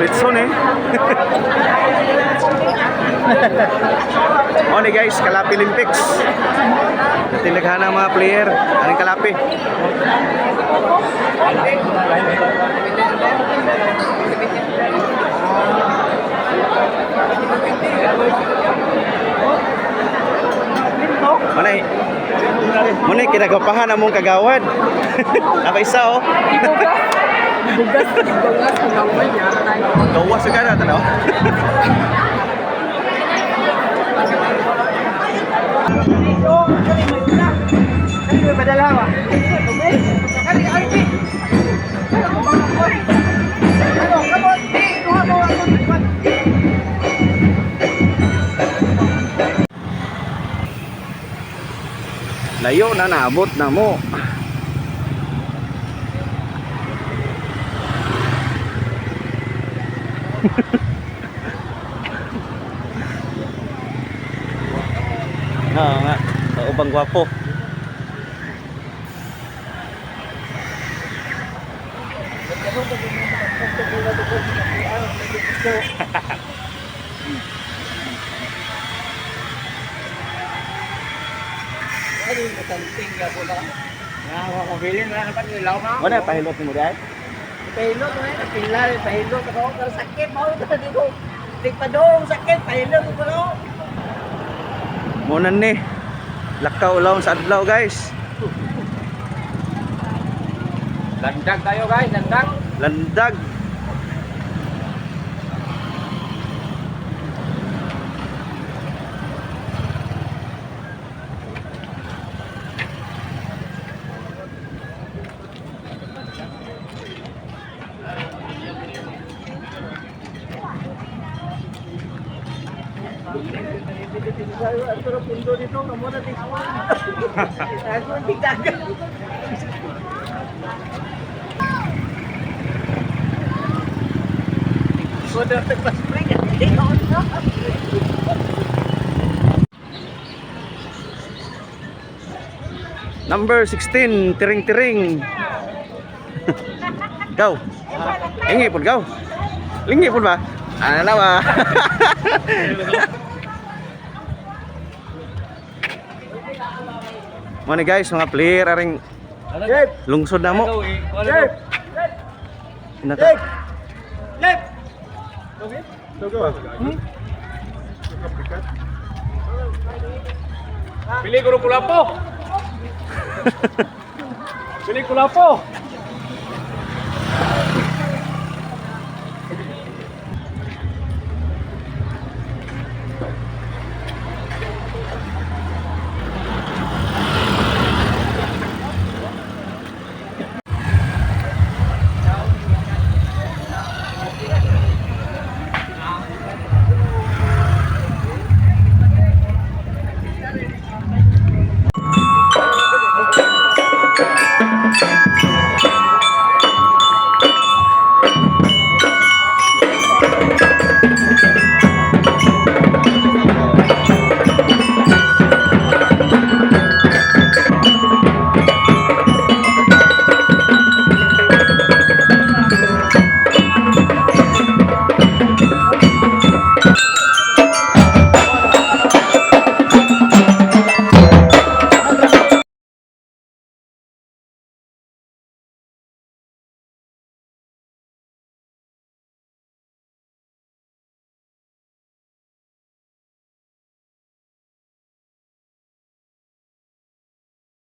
Diretson eh. O ni guys, Kalapi Olympics. Tinaghan ng mga player. Anong Kalapi? Manay. Manay kinagapahan among kagawad. Apa isa oh? Bugas kagawad niya. Gawas ka na tanaw. Layo na naabot na mo. Oo nga, ubang gwapo. Ay, matanting ka po lang. Nakakabilin na naman yung ilaw mo. Wala, pahilot mo dahil? Pahilot mo eh, napilar, pahilot ako. Pero sakit, mawag ka dito. Tigpadong sakit, pahilot ko na. Munan ni. Lakaw ulaw sa adlaw guys. Landag tayo guys, landag. Landag. Pero pundo dito, kamu na tingnan. Ako tigdagan. Sudah terpasring ya. Number 16, tiring-tiring. Gaw. Lingi pun gaw. Lingi pun ba? Ano na ba? Mana guys, mga player aring lungsod na mo. Naka. Pilih guru kulapo. Pilih kulapo.